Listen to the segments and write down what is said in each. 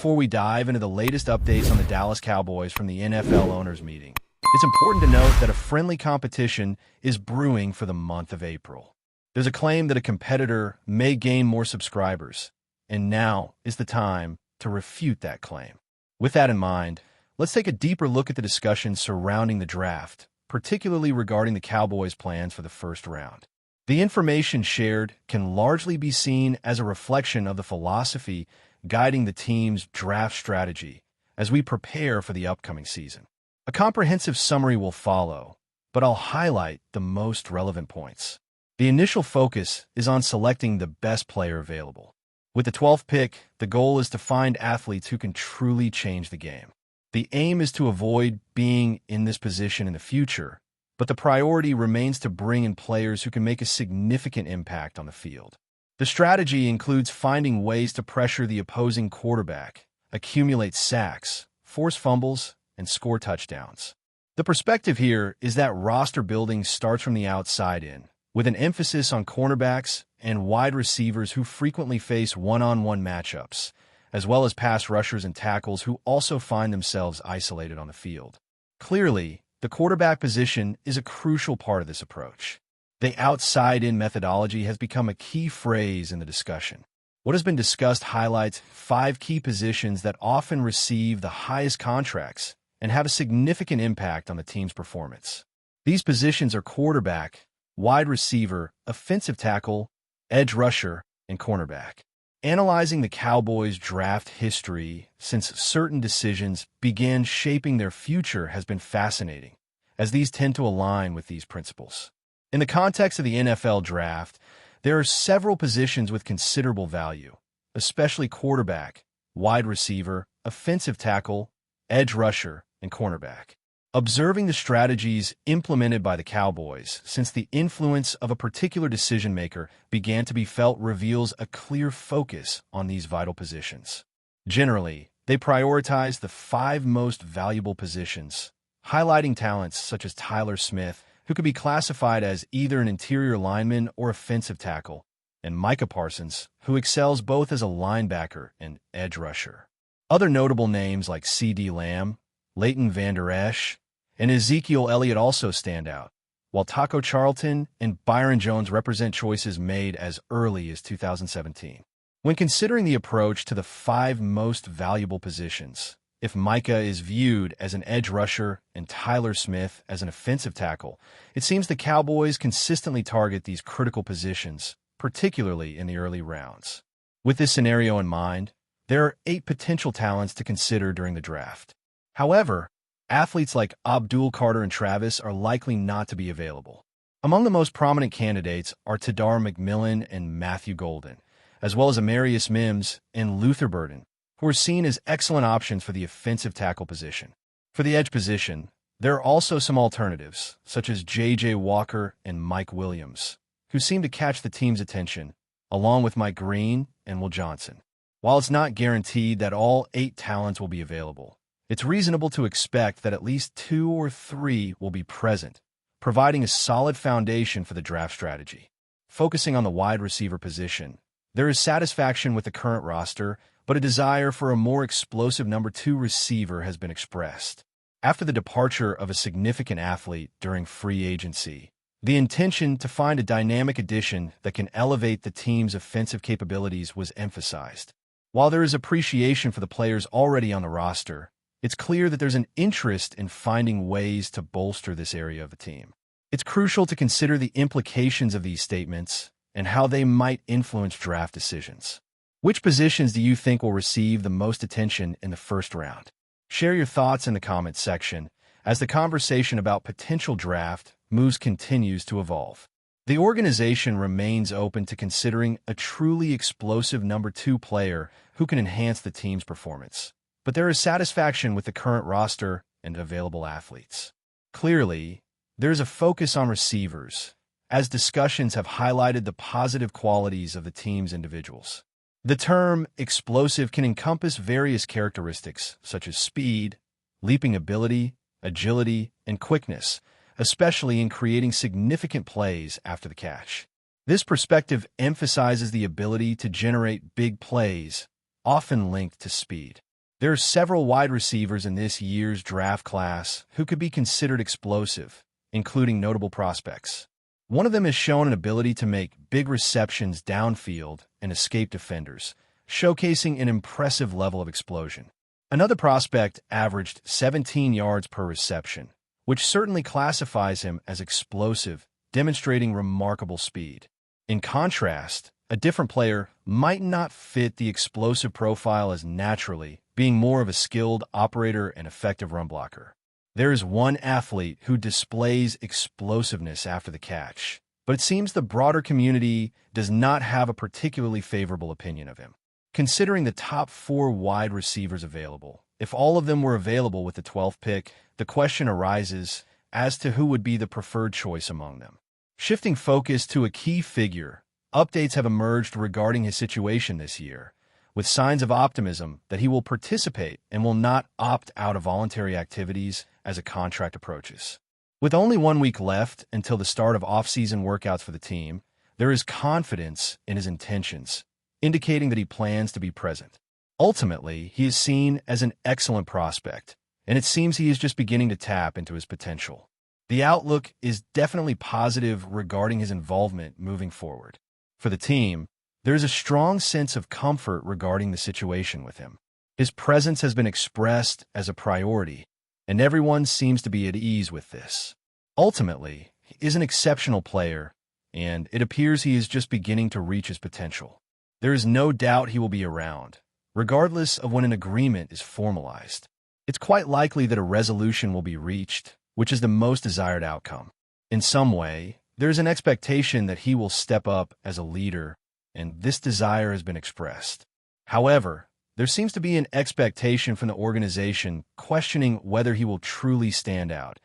before we dive into the latest updates on the Dallas Cowboys from the NFL owners meeting, it's important to note that a friendly competition is brewing for the month of April. There's a claim that a competitor may gain more subscribers, and now is the time to refute that claim. With that in mind, let's take a deeper look at the discussion surrounding the draft, particularly regarding the Cowboys' plans for the first round. The information shared can largely be seen as a reflection of the philosophy guiding the team's draft strategy as we prepare for the upcoming season. A comprehensive summary will follow, but I'll highlight the most relevant points. The initial focus is on selecting the best player available. With the 12th pick, the goal is to find athletes who can truly change the game. The aim is to avoid being in this position in the future, but the priority remains to bring in players who can make a significant impact on the field. The strategy includes finding ways to pressure the opposing quarterback, accumulate sacks, force fumbles, and score touchdowns. The perspective here is that roster building starts from the outside in, with an emphasis on cornerbacks and wide receivers who frequently face one-on-one matchups, as well as pass rushers and tackles who also find themselves isolated on the field. Clearly, the quarterback position is a crucial part of this approach. The outside-in methodology has become a key phrase in the discussion. What has been discussed highlights 5 key positions that often receive the highest contracts and have a significant impact on the team's performance. These positions are quarterback, wide receiver, offensive tackle, edge rusher, and cornerback. Analyzing the Cowboys' draft history since certain decisions began shaping their future has been fascinating, as these tend to align with these principles. In the context of the NFL draft, there are several positions with considerable value, especially quarterback, wide receiver, offensive tackle, edge rusher, and cornerback. Observing the strategies implemented by the Cowboys since the influence of a particular decision-maker began to be felt reveals a clear focus on these vital positions. Generally, they prioritize the 5 most valuable positions, highlighting talents such as Tyler Smith, who could be classified as either an interior lineman or offensive tackle, and Micah Parsons, who excels both as a linebacker and edge rusher. Other notable names like C.D. Lamb, Leighton Vander Esch, and Ezekiel Elliott also stand out, while Taco Charlton and Byron Jones represent choices made as early as 2017. When considering the approach to the 5 most valuable positions, if Micah is viewed as an edge rusher and Tyler Smith as an offensive tackle, it seems the Cowboys consistently target these critical positions, particularly in the early rounds. With this scenario in mind, there are 8 potential talents to consider during the draft. However, athletes like Abdul Carter and Travis are likely not to be available. Among the most prominent candidates are Tadar McMillan and Matthew Golden, as well as Amarius Mims and Luther Burden, who are seen as excellent options for the offensive tackle position. For the edge position, there are also some alternatives, such as J.J. Walker and Mike Williams, who seem to catch the team's attention, along with Mike Green and Will Johnson. While it's not guaranteed that all 8 talents will be available, it's reasonable to expect that at least 2 or 3 will be present, providing a solid foundation for the draft strategy. Focusing on the wide receiver position, there is satisfaction with the current roster, but a desire for a more explosive number 2 receiver has been expressed. After the departure of a significant athlete during free agency, the intention to find a dynamic addition that can elevate the team's offensive capabilities was emphasized. While there is appreciation for the players already on the roster, it's clear that there's an interest in finding ways to bolster this area of the team. It's crucial to consider the implications of these statements and how they might influence draft decisions. Which positions do you think will receive the most attention in the first round? Share your thoughts in the comments section as the conversation about potential draft moves continues to evolve. The organization remains open to considering a truly explosive number 2 player who can enhance the team's performance, but there is satisfaction with the current roster and available athletes. Clearly, there's a focus on receivers, as discussions have highlighted the positive qualities of the team's individuals. The term explosive can encompass various characteristics such as speed, leaping ability, agility, and quickness, especially in creating significant plays after the catch. This perspective emphasizes the ability to generate big plays, often linked to speed. There are several wide receivers in this year's draft class who could be considered explosive, including notable prospects. One of them has shown an ability to make big receptions downfield and escape defenders, showcasing an impressive level of explosion. Another prospect averaged 17 yards per reception, which certainly classifies him as explosive, demonstrating remarkable speed. In contrast, a different player might not fit the explosive profile as naturally, being more of a skilled operator and effective run blocker. There is one athlete who displays explosiveness after the catch, but it seems the broader community does not have a particularly favorable opinion of him. Considering the top 4 wide receivers available, if all of them were available with the 12th pick, the question arises as to who would be the preferred choice among them. Shifting focus to a key figure, updates have emerged regarding his situation this year, with signs of optimism that he will participate and will not opt out of voluntary activities as a contract approaches. With only 1 week left until the start of off-season workouts for the team, there is confidence in his intentions, indicating that he plans to be present. Ultimately, he is seen as an excellent prospect, and it seems he is just beginning to tap into his potential. The outlook is definitely positive regarding his involvement moving forward. For the team, there is a strong sense of comfort regarding the situation with him. His presence has been expressed as a priority, and everyone seems to be at ease with this. Ultimately, he is an exceptional player, and it appears he is just beginning to reach his potential. There is no doubt he will be around, regardless of when an agreement is formalized. It's quite likely that a resolution will be reached, which is the most desired outcome. In some way, there is an expectation that he will step up as a leader, and this desire has been expressed. However, there seems to be an expectation from the organization questioning whether he will truly stand out,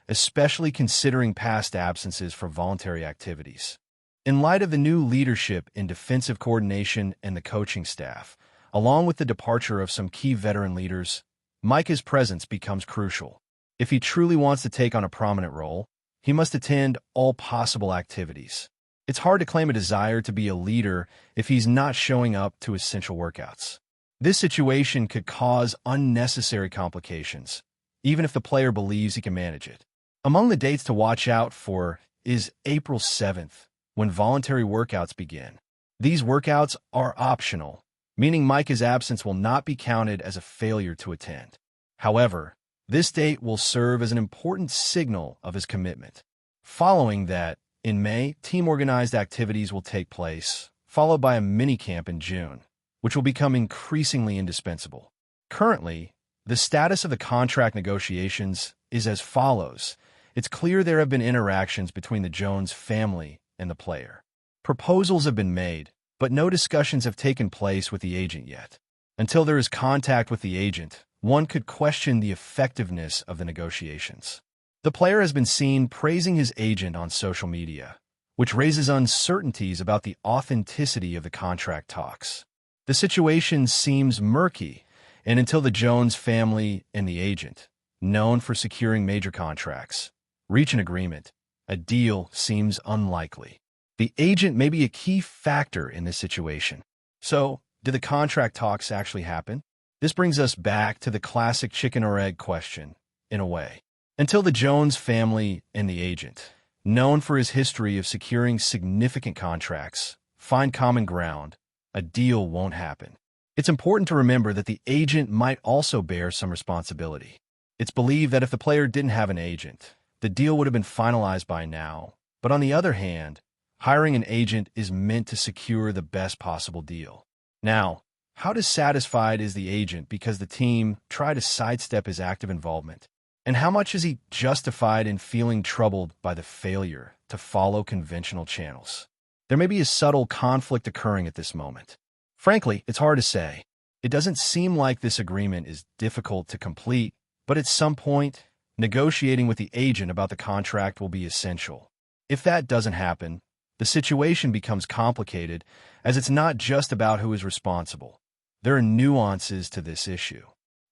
especially considering past absences for voluntary activities. In light of the new leadership in defensive coordination and the coaching staff, along with the departure of some key veteran leaders, Micah's presence becomes crucial. If he truly wants to take on a prominent role, he must attend all possible activities. It's hard to claim a desire to be a leader if he's not showing up to essential workouts. This situation could cause unnecessary complications, even if the player believes he can manage it. Among the dates to watch out for is April 7th, when voluntary workouts begin. These workouts are optional, meaning Micah's absence will not be counted as a failure to attend. However, this date will serve as an important signal of his commitment. Following that, in May, team-organized activities will take place, followed by a mini-camp in June, which will become increasingly indispensable. Currently, the status of the contract negotiations is as follows. It's clear there have been interactions between the Jones family and the player. Proposals have been made, but no discussions have taken place with the agent yet. Until there is contact with the agent, one could question the effectiveness of the negotiations. The player has been seen praising his agent on social media, which raises uncertainties about the authenticity of the contract talks. The situation seems murky, and until the Jones family and the agent, known for securing major contracts, reach an agreement, a deal seems unlikely. The agent may be a key factor in this situation. So, do the contract talks actually happen? This brings us back to the classic chicken or egg question, in a way. Until the Jones family and the agent, known for his history of securing significant contracts, find common ground, a deal won't happen. It's important to remember that the agent might also bear some responsibility. It's believed that if the player didn't have an agent, the deal would have been finalized by now. But on the other hand, hiring an agent is meant to secure the best possible deal. Now, how dissatisfied is the agent because the team tried to sidestep his active involvement? And how much is he justified in feeling troubled by the failure to follow conventional channels? There may be a subtle conflict occurring at this moment. Frankly, it's hard to say. It doesn't seem like this agreement is difficult to complete, but at some point, negotiating with the agent about the contract will be essential. If that doesn't happen, the situation becomes complicated, as it's not just about who is responsible. There are nuances to this issue.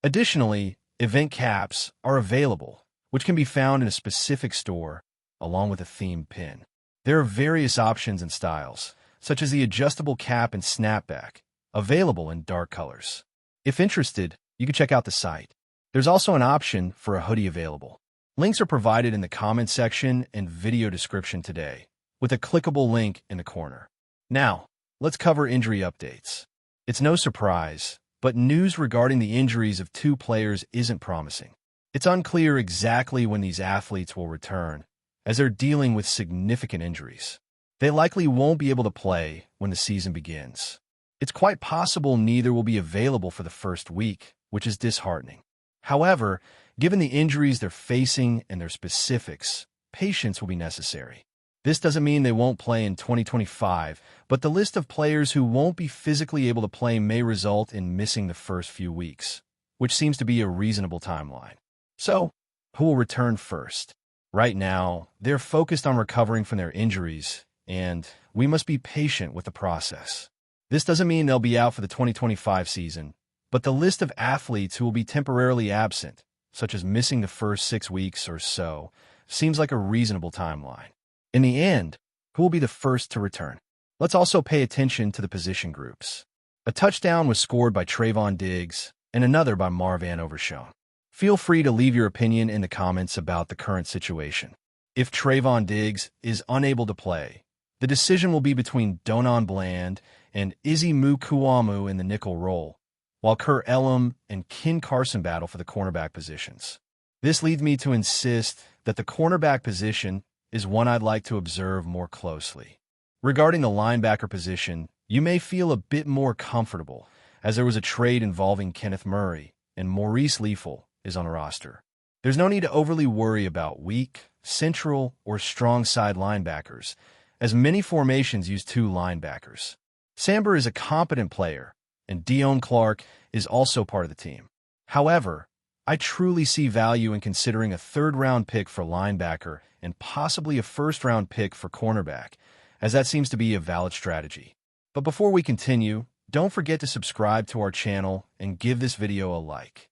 Additionally, event caps are available, which can be found in a specific store, along with a themed pin. There are various options and styles, such as the adjustable cap and snapback, available in dark colors. If interested, you can check out the site. There's also an option for a hoodie available. Links are provided in the comment section and video description today, with a clickable link in the corner. Now, let's cover injury updates. It's no surprise, but news regarding the injuries of two players isn't promising. It's unclear exactly when these athletes will return, as they're dealing with significant injuries. They likely won't be able to play when the season begins. It's quite possible neither will be available for the first week, which is disheartening. However, given the injuries they're facing and their specifics, patience will be necessary. This doesn't mean they won't play in 2025, but the list of players who won't be physically able to play may result in missing the first few weeks, which seems to be a reasonable timeline. So, who will return first? Right now, they're focused on recovering from their injuries, and we must be patient with the process. This doesn't mean they'll be out for the 2025 season, but the list of athletes who will be temporarily absent, such as missing the first 6 weeks or so, seems like a reasonable timeline. In the end, who will be the first to return? Let's also pay attention to the position groups. A touchdown was scored by Trayvon Diggs and another by Marvan Overshown. Feel free to leave your opinion in the comments about the current situation. If Trayvon Diggs is unable to play, the decision will be between Donan Bland and Izzy Mukuamu in the nickel role, while Kerr Elam and Ken Carson battle for the cornerback positions. This leads me to insist that the cornerback position is one I'd like to observe more closely. Regarding the linebacker position, you may feel a bit more comfortable, as there was a trade involving Kenneth Murray, and Maurice Leafel is on a roster. There's no need to overly worry about weak, central, or strong side linebackers, as many formations use two linebackers. Samber is a competent player, and Dion Clark is also part of the team. However, I truly see value in considering a third-round pick for linebacker and possibly a first-round pick for cornerback, as that seems to be a valid strategy. But before we continue, don't forget to subscribe to our channel and give this video a like.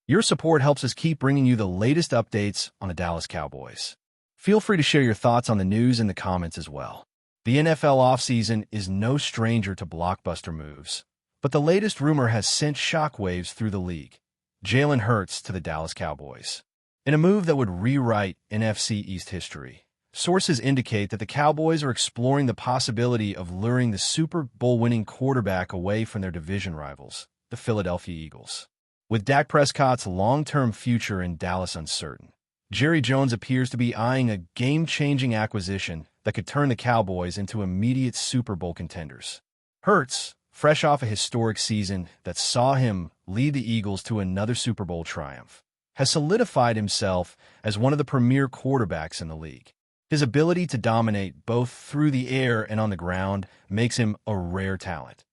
Your support helps us keep bringing you the latest updates on the Dallas Cowboys. Feel free to share your thoughts on the news in the comments as well. The NFL offseason is no stranger to blockbuster moves, but the latest rumor has sent shockwaves through the league. Jalen Hurts to the Dallas Cowboys. In a move that would rewrite NFC East history, sources indicate that the Cowboys are exploring the possibility of luring the Super Bowl-winning quarterback away from their division rivals, the Philadelphia Eagles. With Dak Prescott's long-term future in Dallas uncertain, Jerry Jones appears to be eyeing a game-changing acquisition that could turn the Cowboys into immediate Super Bowl contenders. Hurts, fresh off a historic season that saw him lead the Eagles to another Super Bowl triumph, has solidified himself as one of the premier quarterbacks in the league. His ability to dominate both through the air and on the ground makes him a rare talent,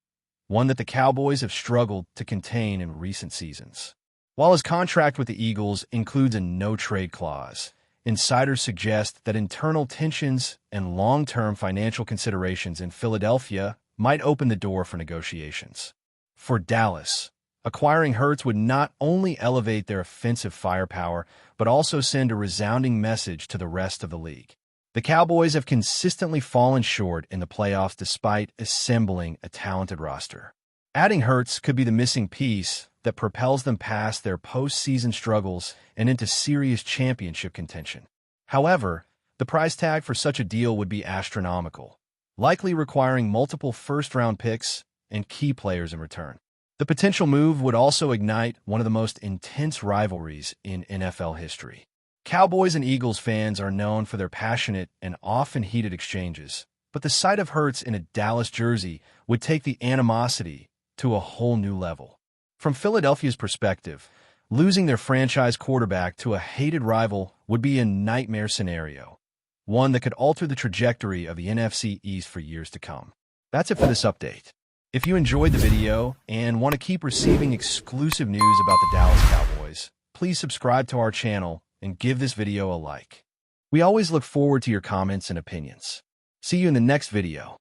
one that the Cowboys have struggled to contain in recent seasons. While his contract with the Eagles includes a no-trade clause, insiders suggest that internal tensions and long-term financial considerations in Philadelphia might open the door for negotiations. For Dallas, acquiring Hurts would not only elevate their offensive firepower, but also send a resounding message to the rest of the league. The Cowboys have consistently fallen short in the playoffs despite assembling a talented roster. Adding Hurts could be the missing piece that propels them past their postseason struggles and into serious championship contention. However, the price tag for such a deal would be astronomical, likely requiring multiple first-round picks and key players in return. The potential move would also ignite one of the most intense rivalries in NFL history. Cowboys and Eagles fans are known for their passionate and often heated exchanges, but the sight of Hurts in a Dallas jersey would take the animosity to a whole new level. From Philadelphia's perspective, losing their franchise quarterback to a hated rival would be a nightmare scenario, one that could alter the trajectory of the NFC East for years to come. That's it for this update. If you enjoyed the video and want to keep receiving exclusive news about the Dallas Cowboys, please subscribe to our channel and give this video a like. We always look forward to your comments and opinions. See you in the next video.